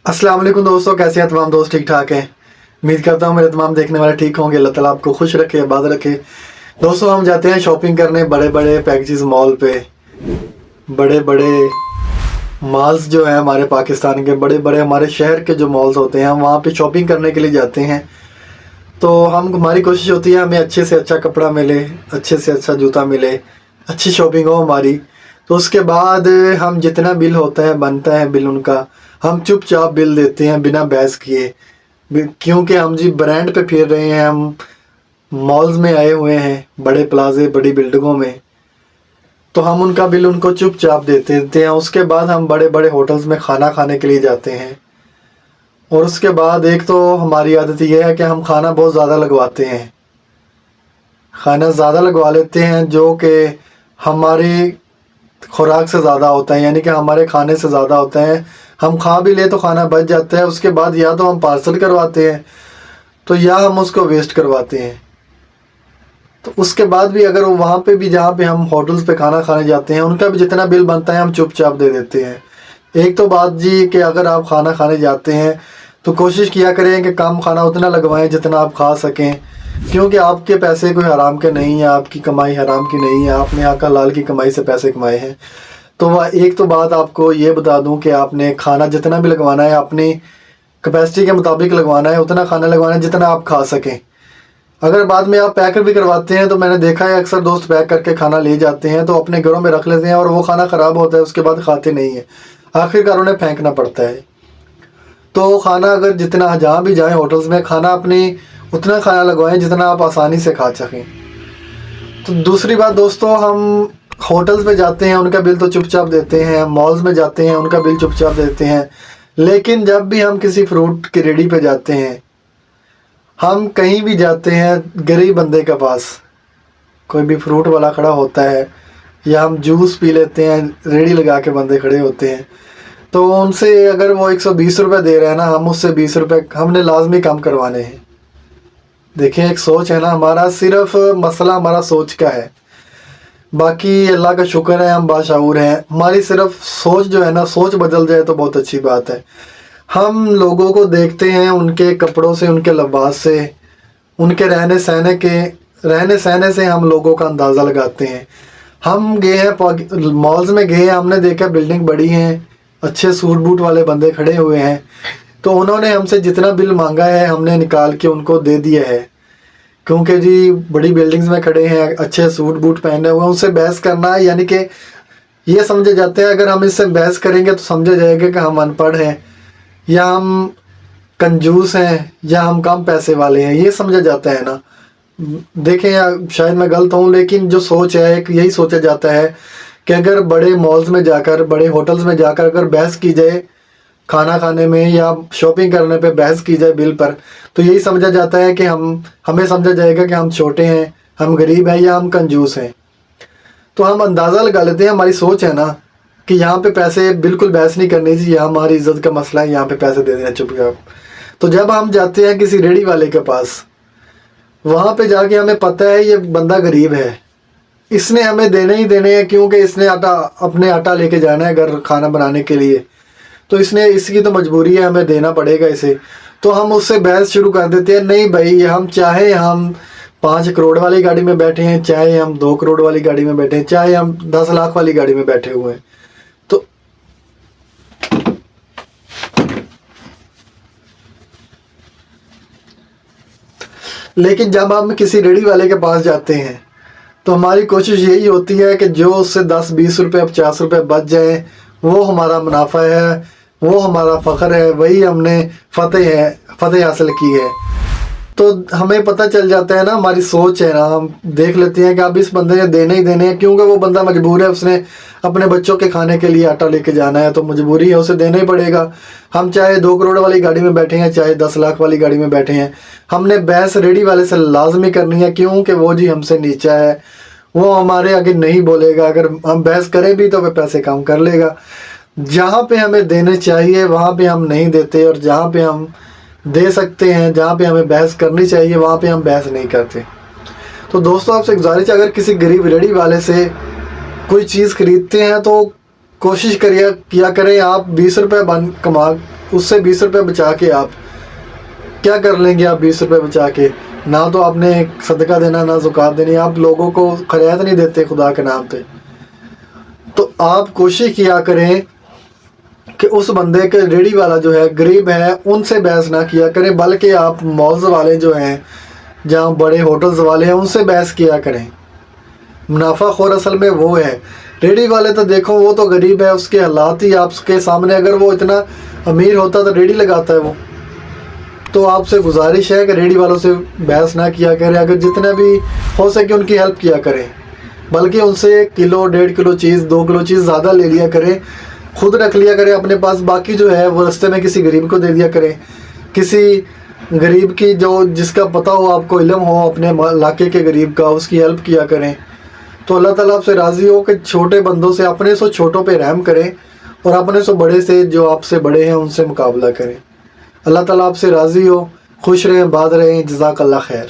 अस्सलाम वालेकुम दोस्तों, कैसे हैं तमाम दोस्त? ठीक ठाक हैं। उम्मीद करता हूँ मेरे तमाम देखने वाले ठीक होंगे। अल्लाह ताला आपको खुश रखे, आबाद रखे। दोस्तों, हम जाते हैं शॉपिंग करने बड़े बड़े पैकेजेस मॉल पे। बड़े बड़े मॉल्स जो हैं हमारे पाकिस्तान के, बड़े बड़े हमारे शहर के जो मॉल्स होते हैं, हम वहाँ पे शॉपिंग करने के लिए जाते हैं। तो हमारी कोशिश होती है हमें अच्छे से अच्छा कपड़ा मिले, अच्छे से अच्छा जूता मिले, अच्छी शॉपिंग हो हमारी। तो उसके बाद हम जितना बिल होता है, बनता है बिल उनका, हम चुपचाप बिल देते हैं बिना बहस किए, क्योंकि हम जी ब्रांड पे फिर रहे हैं, हम मॉल्स में आए हुए हैं, बड़े प्लाजे, बड़ी बिल्डिंगों में। तो हम उनका बिल उनको चुपचाप देते हैं। उसके बाद हम बड़े बड़े होटल्स में खाना खाने के लिए जाते हैं। और उसके बाद एक तो हमारी आदत ये है कि हम खाना बहुत ज़्यादा लगवाते हैं, खाना ज़्यादा लगवा लेते हैं जो कि हमारी खुराक से ज़्यादा होता है, यानी कि हमारे खाने से ज़्यादा होता है। हम खा भी ले तो खाना बच जाता है, उसके बाद या तो हम पार्सल करवाते हैं तो या हम उसको वेस्ट करवाते हैं। तो उसके बाद भी अगर वहाँ पे भी, जहाँ पे हम होटल्स पे खाना खाने जाते हैं, उनका भी जितना बिल बनता है हम चुपचाप दे देते हैं। एक तो बात जी कि अगर आप खाना खाने जाते हैं तो कोशिश किया करें कि कम खाना उतना लगवाएं जितना आप खा सकें, क्योंकि आपके पैसे कोई हराम के नहीं है, आपकी कमाई हराम की नहीं है, आपने आका लाल की कमाई से पैसे कमाए हैं। तो वह एक तो बात आपको ये बता दूं कि आपने खाना जितना भी लगवाना है अपनी कैपेसिटी के मुताबिक लगवाना है, उतना खाना लगवाना है जितना आप खा सकें। अगर बाद में आप पैक भी करवाते हैं तो मैंने देखा है अक्सर दोस्त पैक करके खाना ले जाते हैं तो अपने घरों में रख लेते हैं और वो खाना ख़राब होता है, उसके बाद खाते नहीं हैं, आखिरकार उन्हें फेंकना पड़ता है। तो खाना अगर जितना जहाँ भी जाएं होटल्स में, खाना अपनी उतना खाना लगवाएं जितना आप आसानी से खा सकें। तो दूसरी बात दोस्तों, हम होटल्स में जाते हैं उनका बिल तो चुपचाप देते हैं, मॉल्स में जाते हैं उनका बिल चुपचाप देते हैं, लेकिन जब भी हम किसी फ्रूट की रेडी पे जाते हैं, हम कहीं भी जाते हैं गरीब बंदे के पास, कोई भी फ्रूट वाला खड़ा होता है या हम जूस पी लेते हैं, रेडी लगा के बंदे खड़े होते हैं, तो उनसे अगर वो 120 रुपये दे रहे हैं ना, हम उससे 20 रुपये हमने लाजमी कम करवाने हैं। देखें, एक सोच है ना हमारा, सिर्फ मसला हमारा सोच का है। बाकी अल्लाह का शुक्र है हम बाशऊर हैं, हमारी सिर्फ सोच जो है ना, सोच बदल जाए तो बहुत अच्छी बात है। हम लोगों को देखते हैं उनके कपड़ों से, उनके लिबास से, उनके रहने सहने से हम लोगों का अंदाज़ा लगाते हैं। हम गए हैं मॉल्स में, गए हैं, हमने देखा बिल्डिंग बड़ी हैं, अच्छे सूट बूट वाले बंदे खड़े हुए हैं, तो उन्होंने हमसे जितना बिल मांगा है हमने निकाल के उनको दे दिया है, क्योंकि जी बड़ी बिल्डिंग्स में खड़े हैं, अच्छे सूट बूट पहने हुए हैं, उनसे बहस करना है, यानी कि ये समझे जाते हैं अगर हम इससे बहस करेंगे तो समझा जाएगा कि हम अनपढ़ हैं या हम कंजूस हैं या हम कम पैसे वाले हैं, ये समझा जाता है ना। देखें, या शायद मैं गलत हूँ, लेकिन जो सोच है एक यही सोचा जाता है कि अगर बड़े मॉल्स में जाकर, बड़े होटल्स में जाकर अगर बहस की जाए खाना खाने में या शॉपिंग करने पे बहस की जाए बिल पर, तो यही समझा जाता है कि हमें समझा जाएगा कि हम छोटे हैं, हम गरीब हैं या हम कंजूस हैं। तो हम अंदाज़ा लगा लेते हैं, हमारी सोच है ना कि यहाँ पे पैसे बिल्कुल बहस नहीं करनी चाहिए, यहाँ हमारी इज्जत का मसला है, यहाँ पे पैसे दे देना चुपचाप। तो जब हम जाते हैं किसी रेडी वाले के पास, वहाँ पे जाके हमें पता है ये बंदा गरीब है, इसने हमें देने ही देने हैं, क्योंकि इसने अपने आटा लेके जाना है घर खाना बनाने के लिए, तो इसकी तो मजबूरी है, हमें देना पड़ेगा इसे। तो हम उससे बहस शुरू कर देते हैं, नहीं भाई, हम चाहे हम 5 करोड़ वाली गाड़ी में बैठे हैं, चाहे हम 2 करोड़ वाली गाड़ी में बैठे हैं, चाहे हम 10 लाख वाली गाड़ी में बैठे हुए हैं, तो लेकिन जब हम किसी रेडी वाले के पास जाते हैं तो हमारी कोशिश यही होती है कि जो उससे 10-20 रुपये 50 रुपये बच जाए, वो हमारा मुनाफा है, वो हमारा फ़ख्र है, वही हमने फ़तेह हासिल की है। तो हमें पता चल जाता है ना, हमारी सोच है ना, हम देख लेते हैं कि अब इस बंदे ने देने ही देने हैं, क्योंकि वो बंदा मजबूर है, उसने अपने बच्चों के खाने के लिए आटा लेके जाना है, तो मजबूरी है, उसे देना ही पड़ेगा। हम चाहे 2 करोड़ वाली गाड़ी में बैठे हैं, चाहे 10 लाख वाली गाड़ी में बैठे हैं, हमने बहस रेडी वाले से लाजमी करनी है, क्योंकि वो जी हमसे नीचा है, वो हमारे आगे नहीं बोलेगा, अगर हम बहस करें भी तो वह पैसे कम कर लेगा। जहाँ पे हमें देने चाहिए वहाँ पे हम नहीं देते, और जहाँ पे हम दे सकते हैं, जहाँ पे हमें बहस करनी चाहिए, वहाँ पे हम बहस नहीं करते। तो दोस्तों, आपसे गुजारिश है, अगर किसी गरीब रेडी वाले से कोई चीज़ खरीदते हैं तो कोशिश किया करें आप 20 रुपये اس سے 20 روپے بچا کے آپ کیا کر لیں گے؟ آپ 20 روپے بچا کے نہ تو آپ نے صدقہ دینا نہ زکوٰۃ دینی، آپ لوگوں کو خیرات نہیں دیتے خدا کے نام پہ۔ تو آپ کوشش کیا کریں کہ اس بندے کے ریڑھی والا جو ہے غریب ہے ان سے بحث نہ کیا کریں، بلکہ آپ مالز والے جو ہیں جہاں بڑے ہوٹلز والے ہیں ان سے بحث کیا کریں۔ منافع خور اصل میں وہ ہے، ریڑھی والے تو دیکھو وہ تو غریب ہے، اس کے حالات ہی آپ کے سامنے، اگر وہ اتنا امیر ہوتا تو ریڑھی لگاتا ہے وہ۔ تو آپ سے گزارش ہے کہ ریڑھی والوں سے بحث نہ کیا کریں، اگر جتنا بھی ہو سکے ان کی ہیلپ کیا کریں، بلکہ ان سے 1 کلو 1.5 کلو چیز 2 کلو چیز زیادہ لے لیا کریں، خود رکھ لیا کریں اپنے پاس، باقی جو ہے وہ رستے میں کسی غریب کو دے دیا کریں۔ کسی غریب کی جس کا پتہ ہو، آپ کو علم ہو اپنے علاقے کے غریب کا، اس کی ہیلپ کیا کریں۔ تو اللہ تعالیٰ آپ سے راضی ہو کہ چھوٹے بندوں سے، اپنے سے چھوٹوں پہ رحم کریں اور اپنے سے بڑے سے جو آپ سے بڑے ہیں ان سے مقابلہ کریں۔ اللہ تعالیٰ آپ سے راضی ہو، خوش رہیں، آباد رہیں، جزاک اللہ خیر۔